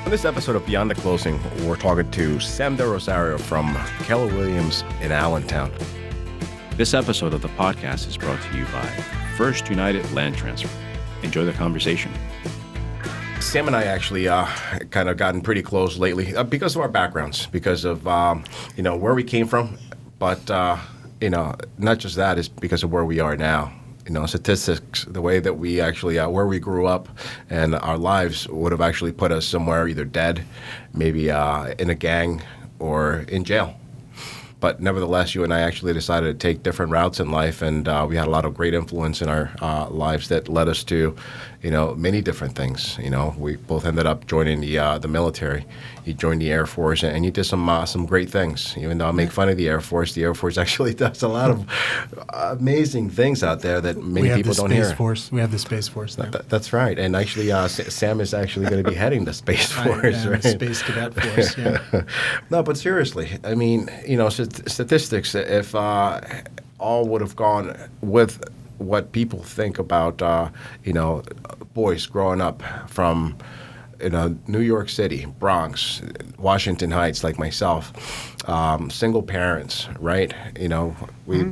On this episode of Beyond the Closing, we're talking to Sam de Rosario from Keller Williams in Allentown. This episode of the podcast is brought to you by First United Land Transfer. Enjoy the conversation. Sam and I actually kind of gotten pretty close lately because of our backgrounds, because of where we came from, but not just that, is because of where we are now. Statistics, the way that we actually, where we grew up and our lives would have actually put us somewhere either dead, maybe in a gang or in jail. But nevertheless, you and I actually decided to take different routes in life, and we had a lot of great influence in our lives that led us to, many different things. We both ended up joining the military. You joined the Air Force, and you did some great things. Even though I make fun of the Air Force actually does a lot of amazing things out there that many people don't hear. We have the Space Force now. That's right. And actually, Sam is actually going to be heading the Space Force, right? Space Cadet Force, yeah. No, but seriously, I mean, statistics, if all would have gone with what people think about, boys growing up from, New York City, Bronx, Washington Heights, like myself, single parents, right?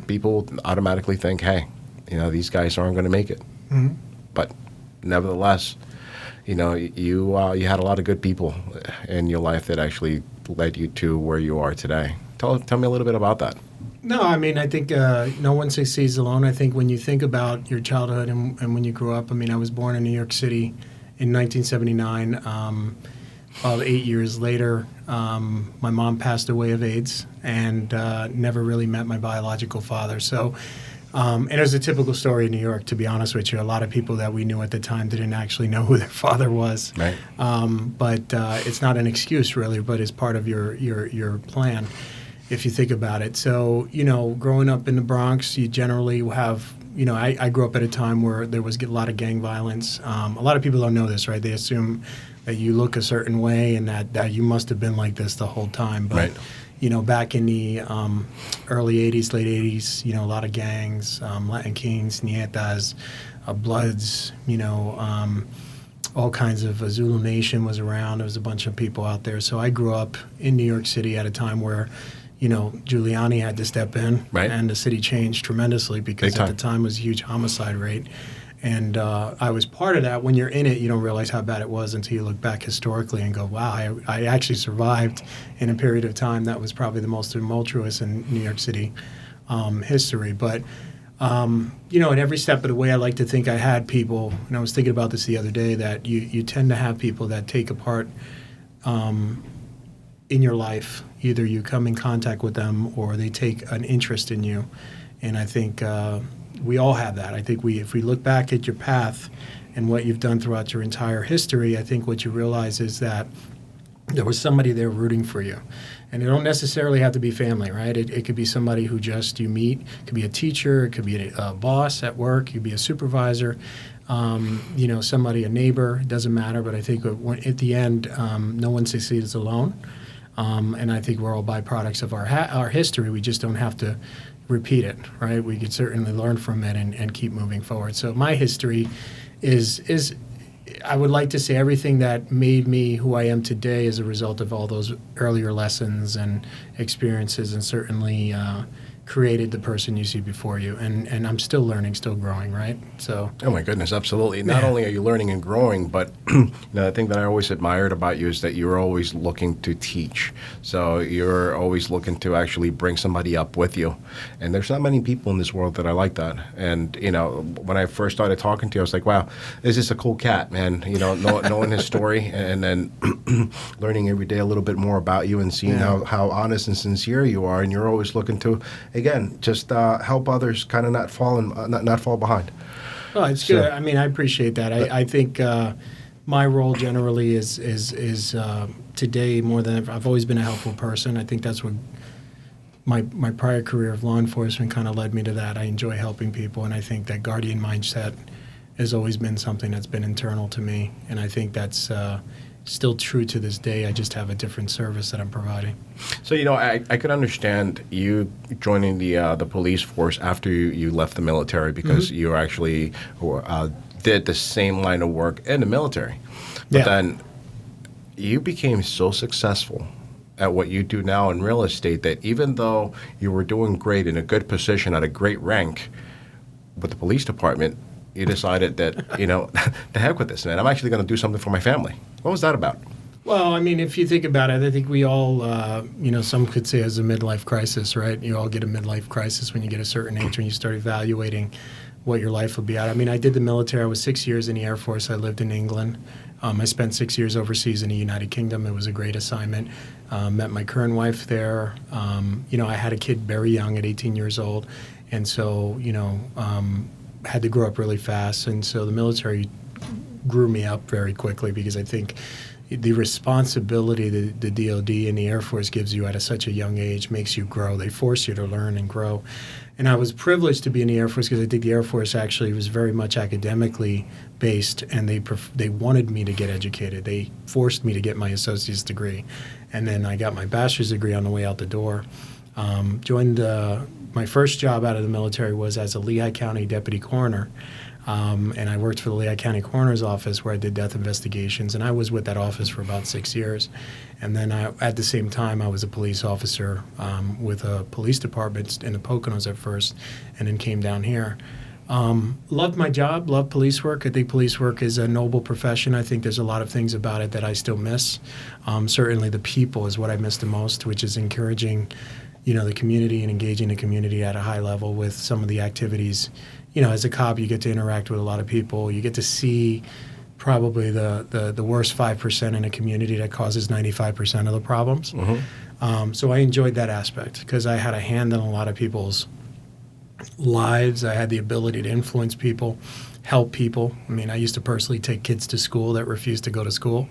People automatically think, hey, these guys aren't going to make it. Mm-hmm. But nevertheless, you had a lot of good people in your life that actually led you to where you are today. Tell me a little bit about that. No, I mean, I think no one succeeds alone. I think when you think about your childhood and when you grew up, I mean, I was born in New York City in 1979. About 8 years later, my mom passed away of AIDS and never really met my biological father. So, and it was a typical story in New York, to be honest with you. A lot of people that we knew at the time didn't actually know who their father was. Right. But it's not an excuse, really, but it's part of your plan, if you think about it. So, growing up in the Bronx, you generally have, I grew up at a time where there was a lot of gang violence. A lot of people don't know this, right? They assume that you look a certain way and that you must have been like this the whole time. But, right. Back in the early 80s, late 80s, a lot of gangs, Latin Kings, Nietas, Bloods, all kinds of Zulu Nation was around. There was a bunch of people out there. So I grew up in New York City at a time where Giuliani had to step in, right. And the city changed tremendously because at the time was a huge homicide rate. And I was part of that. When you're in it, you don't realize how bad it was until you look back historically and go, wow, I actually survived in a period of time that was probably the most tumultuous in New York City history. But, in every step of the way, I like to think I had people, and I was thinking about this the other day, that you tend to have people that take a part in your life. Either you come in contact with them or they take an interest in you. And I think we all have that. I think if we look back at your path and what you've done throughout your entire history, I think what you realize is that there was somebody there rooting for you. And it don't necessarily have to be family, right? It could be somebody who just you meet. It could be a teacher. It could be a boss at work. It could be a supervisor. Somebody, a neighbor. It doesn't matter. But I think at the end, no one succeeds alone. And I think we're all byproducts of our history. We just don't have to repeat it, right? We could certainly learn from it and keep moving forward. So my history is I would like to say everything that made me who I am today is a result of all those earlier lessons and experiences, and certainly created the person you see before you. And I'm still learning, still growing, right? So. Oh my goodness, absolutely. Not only are you learning and growing, but the thing that I always admired about you is that you're always looking to teach. So you're always looking to actually bring somebody up with you. And there's not many people in this world that are like that. And, when I first started talking to you, I was like, wow, this is a cool cat, man. Knowing his story and then learning every day a little bit more about you and seeing how honest and sincere you are. And you're always looking to, again, just help others kind of not fall behind. Well, it's good. I mean, I appreciate that. I think my role generally is today more than ever. I've always been a helpful person. I think that's what my prior career of law enforcement kind of led me to that. I enjoy helping people, and I think that guardian mindset has always been something that's been internal to me, and I think that's still true to this day. I just have a different service that I'm providing. So, I could understand you joining the police force after you left the military because you actually did the same line of work in the military. But then you became so successful at what you do now in real estate that even though you were doing great in a good position at a great rank with the police department, you decided that, the heck with this, man. I'm actually going to do something for my family. What was that about? Well, I mean, if you think about it, I think we all, some could say as a midlife crisis, right? You all get a midlife crisis when you get a certain age, when you start evaluating what your life will be at. I mean, I did the military. I was 6 years in the Air Force. I lived in England. I spent 6 years overseas in the United Kingdom. It was a great assignment. Met my current wife there. I had a kid very young at 18 years old. And so, had to grow up really fast. And so the military grew me up very quickly because I think the responsibility the DOD and the Air Force gives you at such a young age makes you grow. They force you to learn and grow. And I was privileged to be in the Air Force because I think the Air Force actually was very much academically based, and they wanted me to get educated. They forced me to get my associate's degree. And then I got my bachelor's degree on the way out the door. My first job out of the military was as a Lehigh County deputy coroner. And I worked for the Lehigh County Coroner's Office where I did death investigations, and I was with that office for about 6 years. And then at the same time, I was a police officer with a police department in the Poconos at first, and then came down here. Loved my job, loved police work. I think police work is a noble profession. I think there's a lot of things about it that I still miss. Certainly the people is what I miss the most, which is encouraging the community and engaging the community at a high level with some of the activities. As a cop, you get to interact with a lot of people. You get to see probably the worst 5% in a community that causes 95% of the problems. Mm-hmm. So I enjoyed that aspect because I had a hand in a lot of people's lives. I had the ability to influence people, help people. I mean, I used to personally take kids to school that refused to go to school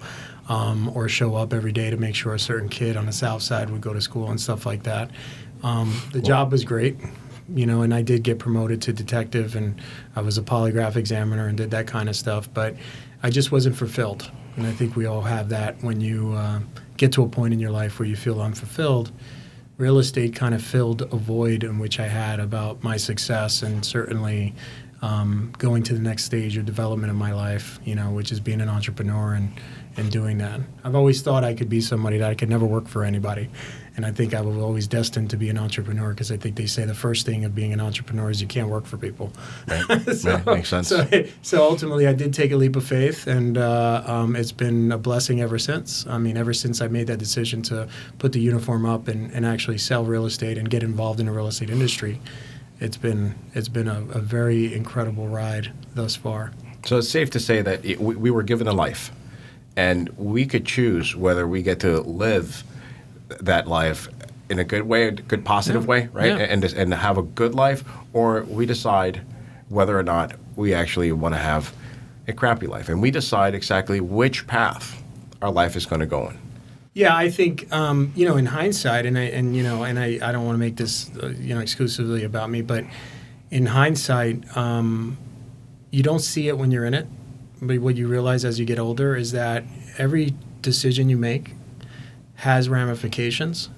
or show up every day to make sure a certain kid on the south side would go to school and stuff like that. The job was great. And I did get promoted to detective, and I was a polygraph examiner and did that kind of stuff, but I just wasn't fulfilled. And I think we all have that when you get to a point in your life where you feel unfulfilled. Real estate kind of filled a void in which I had about my success and certainly going to the next stage of development of my life, which is being an entrepreneur and doing that. I've always thought I could be somebody that I could never work for anybody. And I think I was always destined to be an entrepreneur because I think they say the first thing of being an entrepreneur is you can't work for people. Right. So, right. Makes sense. So ultimately I did take a leap of faith, and it's been a blessing ever since. I mean, ever since I made that decision to put the uniform up and actually sell real estate and get involved in the real estate industry, it's been a very incredible ride thus far. So it's safe to say that we were given a life, and we could choose whether we get to live that life in a good way, a good positive way, right? Yeah. And have a good life, or we decide whether or not we actually want to have a crappy life, and we decide exactly which path our life is going to go in. Yeah, I think in hindsight, and I don't want to make this exclusively about me, but in hindsight, you don't see it when you're in it, but what you realize as you get older is that every decision you make has ramifications,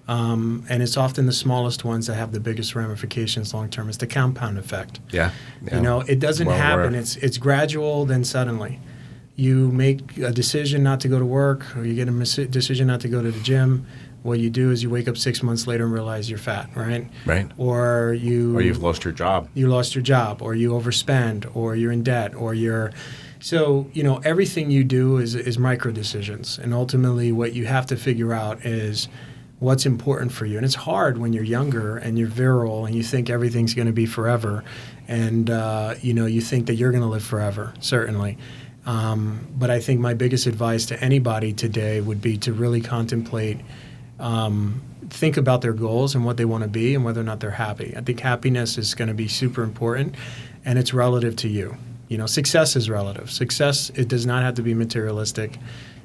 and it's often the smallest ones that have the biggest ramifications long term. It's the compound effect. Yeah. It doesn't happen. It's gradual, then suddenly. You make a decision not to go to work, or you get a decision not to go to the gym. What you do is you wake up 6 months later and realize you're fat, right? Right. Or you've lost your job. You lost your job, or you overspend, or you're in debt, or you're... So, everything you do is micro decisions. And ultimately what you have to figure out is what's important for you. And it's hard when you're younger and you're virile and you think everything's going to be forever. And, you think that you're going to live forever, certainly. But I think my biggest advice to anybody today would be to really contemplate, think about their goals and what they want to be and whether or not they're happy. I think happiness is going to be super important, and it's relative to you. Success is relative. Success, it does not have to be materialistic,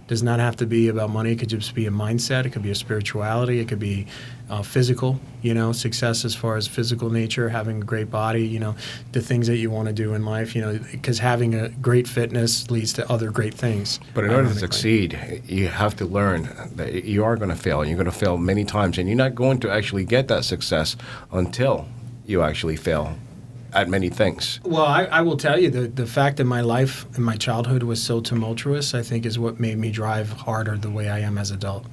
does not have to be about money. It could just be a mindset. It could be a spirituality. It could be physical, success as far as physical nature, having a great body, the things that you want to do in life, because having a great fitness leads to other great things. But in order to succeed, you have to learn that you are going to fail, and you're going to fail many times, and you're not going to actually get that success until you actually fail at many things. Well, I will tell you the fact that my life and my childhood was so tumultuous, I think, is what made me drive harder the way I am as an adult.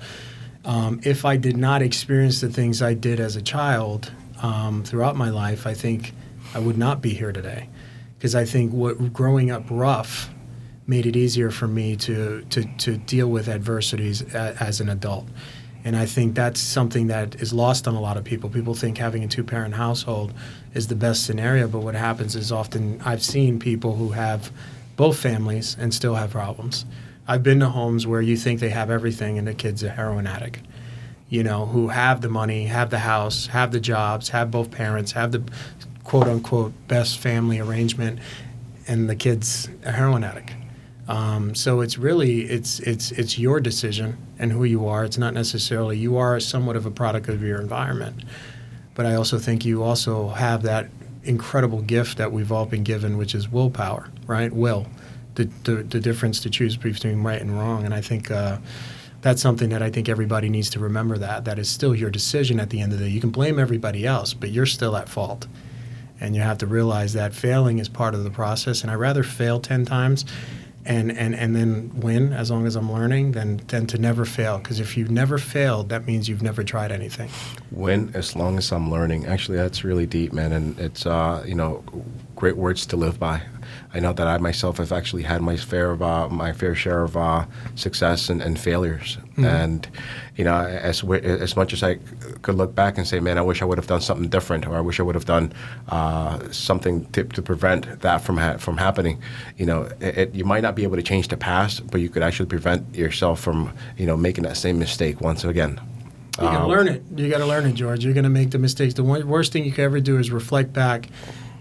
If I did not experience the things I did as a child throughout my life, I think I would not be here today. Because I think growing up rough made it easier for me to deal with adversities as an adult. And I think that's something that is lost on a lot of people. People think having a two-parent household is the best scenario, but what happens is often I've seen people who have both families and still have problems. I've been to homes where you think they have everything and the kid's a heroin addict, who have the money, have the house, have the jobs, have both parents, have the quote-unquote best family arrangement, and the kid's a heroin addict. So it's really, it's your decision and who you are. It's not necessarily, you are somewhat of a product of your environment. But I also think you also have that incredible gift that we've all been given, which is willpower, right? Will, the difference to choose between right and wrong. And I think that's something that I think everybody needs to remember, that is still your decision at the end of the day. You can blame everybody else, but you're still at fault. And you have to realize that failing is part of the process. And I'd rather fail 10 times and then win as long as I'm learning than to never fail. Because if you've never failed, that means you've never tried anything. Win as long as I'm learning. Actually, that's really deep, man. And it's, great words to live by. I know that I myself have actually had my fair share of success and failures. Mm-hmm. And, as much as I could look back and say, man, I wish I would have done something different, or I wish I would have done something to prevent that from happening. You might not be able to change the past, but you could actually prevent yourself from, making that same mistake once again. You can learn it. You got to learn it, George. You're going to make the mistakes. The worst thing you can ever do is reflect back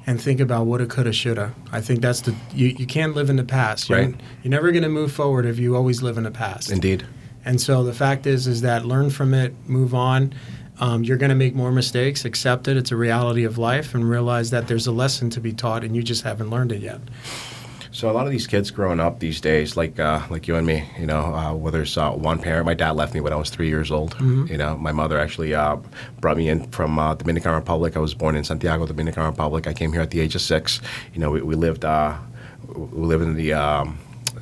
and think about woulda, coulda, shoulda. I think that's you can't live in the past. You're never going to move forward if you always live in the past. Indeed. And so the fact is that learn from it, move on. You're going to make more mistakes. Accept it. It's a reality of life, and realize that there's a lesson to be taught, and you just haven't learned it yet. So a lot of these kids growing up these days, like you and me, whether it's one parent. My dad left me when I was 3 years old. Mm-hmm. My mother actually brought me in from Dominican Republic. I was born in Santiago, Dominican Republic. I came here at the age of 6. We lived in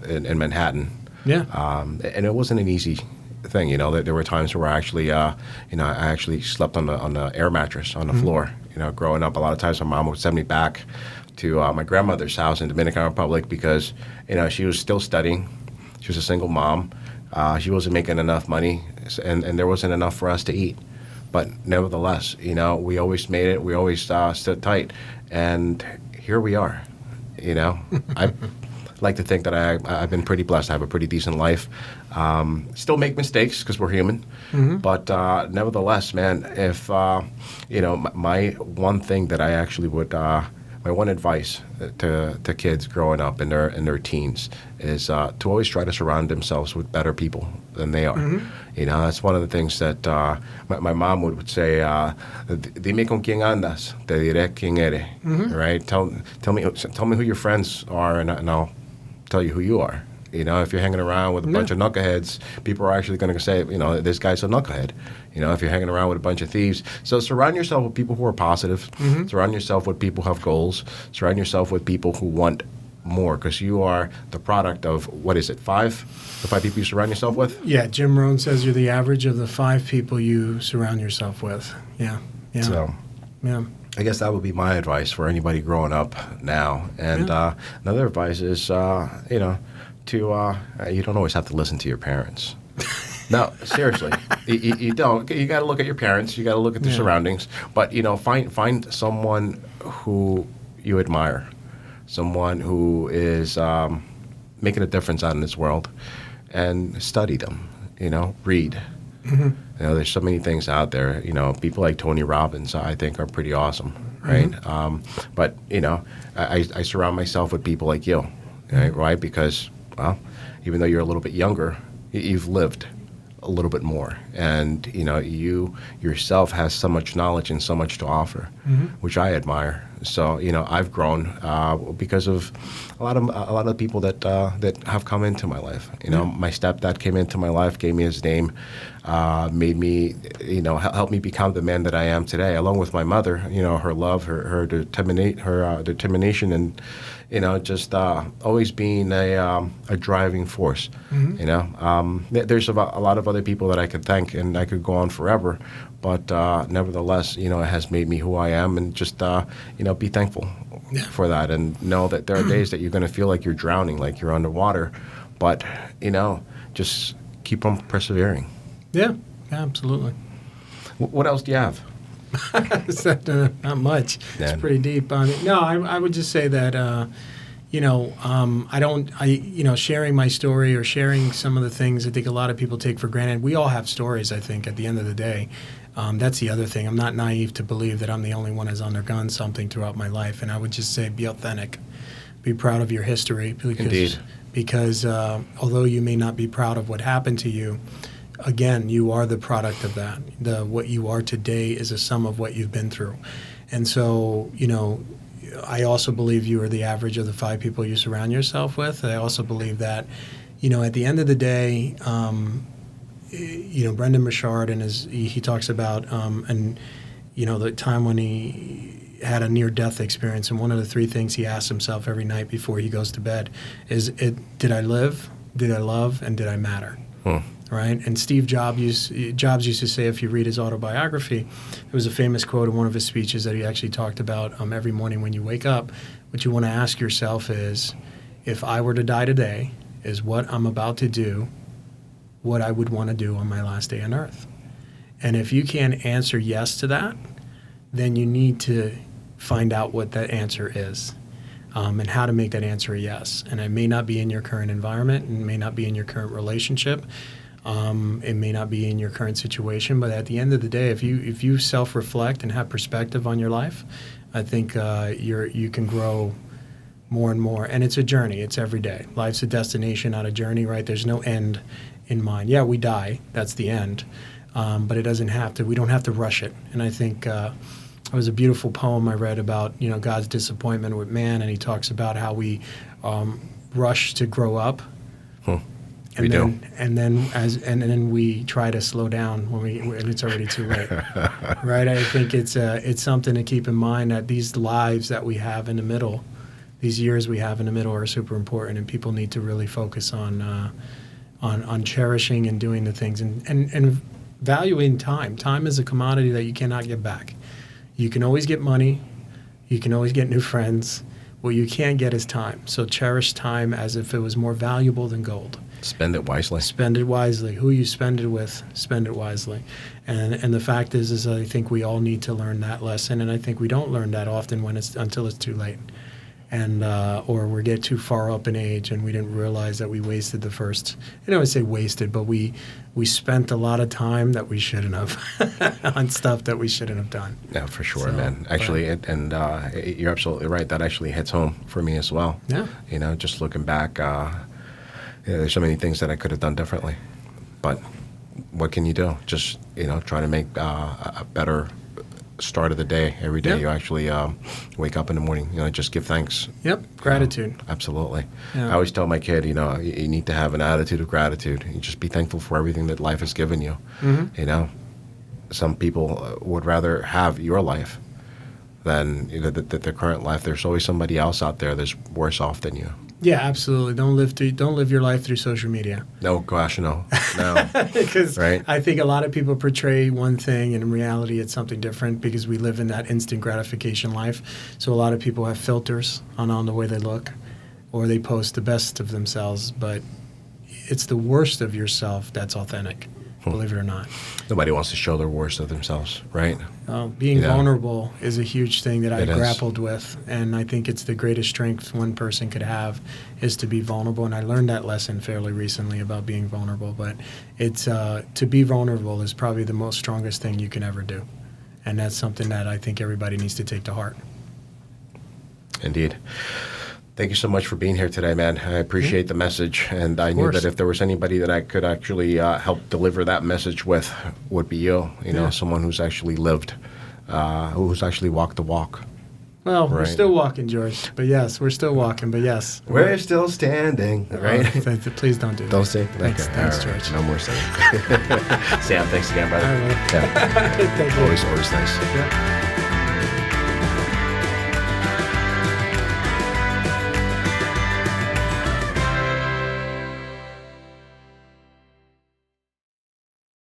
in Manhattan. Yeah. And it wasn't an easy thing. There were times where I actually slept on the air mattress on the mm-hmm. floor. Growing up, a lot of times my mom would send me back to my grandmother's house in Dominican Republic because, she was still studying. She was a single mom. She wasn't making enough money, and there wasn't enough for us to eat. But nevertheless, we always made it. We always stood tight. And here we are, I like to think that I've been pretty blessed. I have a pretty decent life. Still make mistakes because we're human. Mm-hmm. But nevertheless, man, if, my one thing that I actually would my one advice to kids growing up in their teens is to always try to surround themselves with better people than they are. Mm-hmm. That's one of the things that my mom would say, dime con quién andas, te diré quién eres, mm-hmm. right? Tell me who your friends are, and I'll tell you who you are. If you're hanging around with a bunch of knuckleheads, people are actually going to say, this guy's a knucklehead. If you're hanging around with a bunch of thieves. So surround yourself with people who are positive. Mm-hmm. Surround yourself with people who have goals. Surround yourself with people who want more, because you are the product of, 5? The 5 people you surround yourself with? Yeah, Jim Rohn says you're the average of the 5 people you surround yourself with. Yeah. So, yeah. I guess that would be my advice for anybody growing up now. And another advice is, you don't always have to listen to your parents. No, seriously, you don't. You got to look at your parents. You got to look at the surroundings. But find someone who you admire, someone who is making a difference out in this world, and study them. Read. Mm-hmm. There's so many things out there. People like Tony Robbins, I think, are pretty awesome, right? Mm-hmm. But I surround myself with people like you, right? Because, well, even though you're a little bit younger, you've lived a little bit more, and you yourself has so much knowledge and so much to offer, mm-hmm. which I admire. So I've grown because of a lot of people that have come into my life. My stepdad came into my life, gave me his name, made me helped me become the man that I am today. Along with my mother, her love, her determination, and just always being a driving force. There's a lot of other people that I could thank, and I could go on forever. But nevertheless, it has made me who I am, and just be thankful for that, and know that there are days that you're going to feel like you're drowning, like you're underwater, but just keep on persevering. Yeah, absolutely. What else do you have? Not much. Yeah. It's pretty deep. No, I would just say that sharing my story or sharing some of the things I think a lot of people take for granted. We all have stories, I think, at the end of the day. That's the other thing. I'm not naive to believe that I'm the only one who's undergone something throughout my life. And I would just say be authentic. Be proud of your history. Indeed. Because although you may not be proud of what happened to you, again, you are the product of that. What you are today is a sum of what you've been through. And so, I also believe you are the average of the 5 people you surround yourself with. I also believe that, at the end of the day, Brendan Burchard he talks about the time when he had a near-death experience, and one of the 3 things he asks himself every night before he goes to bed is, did I live, did I love, and did I matter? Right? And Steve Jobs used to say, if you read his autobiography, there was a famous quote in one of his speeches that he actually talked about every morning when you wake up. What you want to ask yourself is, if I were to die today, is what I'm about to do what I would want to do on my last day on earth? And if you can't answer yes to that, then you need to find out what that answer is. And how to make that answer a yes. And it may not be in your current environment, and it may not be in your current relationship. It may not be in your current situation, but at the end of the day, if you self-reflect and have perspective on your life, I think you can grow more and more. And it's a journey. It's every day. Life's a destination, not a journey, right? There's no end in mind. Yeah, we die. That's the end. But it doesn't have to. We don't have to rush it. And I think it was a beautiful poem I read about God's disappointment with man, and he talks about how we rush to grow up. And then we try to slow down when it's already too late, right? I think it's something to keep in mind that these lives that we have in the middle, these years we have in the middle, are super important, and people need to really focus on cherishing and doing the things and valuing time. Time is a commodity that you cannot get back. You can always get money, you can always get new friends. What you can't get is time. So cherish time as if it was more valuable than gold. Spend it wisely. Spend it wisely. Who you spend it with, spend it wisely. And the fact is I think we all need to learn that lesson, and I think we don't learn that often until it's too late. And or we get too far up in age and we didn't realize that we wasted the first. I don't want to say wasted, but we spent a lot of time that we shouldn't have on stuff that we shouldn't have done. Yeah, for sure, man. Actually, you're absolutely right. That actually hits home for me as well. Yeah. Just looking back, there's so many things that I could have done differently. But what can you do? Just try to make a better start of the day every day. Yep. You actually wake up in the morning, just give thanks. Yep, gratitude. Absolutely. Yeah. I always tell my kid, you need to have an attitude of gratitude. You just be thankful for everything that life has given you. Mm-hmm. Some people would rather have your life than the current life. There's always somebody else out there that's worse off than you. Yeah, absolutely. Don't live your life through social media. No, gosh, no. Because right? I think a lot of people portray one thing, and in reality, it's something different because we live in that instant gratification life. So a lot of people have filters on the way they look, or they post the best of themselves, but it's the worst of yourself that's authentic, believe it or not. Nobody wants to show their worst of themselves, right? Being vulnerable is a huge thing that I It is. grappled with, and I think it's the greatest strength one person could have is to be vulnerable. And I learned that lesson fairly recently about being vulnerable. But it's to be vulnerable is probably the most strongest thing you can ever do, and that's something that I think everybody needs to take to heart. Indeed. Thank you so much for being here today, man. I appreciate the message, and I knew that if there was anybody that I could actually help deliver that message with, would be you. Someone who's actually lived, who's actually walked the walk. Well, we're Right. still walking, George. But yes, we're still walking. But yes. We're still standing, right? Please don't do that. Don't sing? Thanks, Okay, thanks, all right. George. No more singing. Sam, thanks again, brother. All right. Yeah. Thank you. Always nice. Yeah.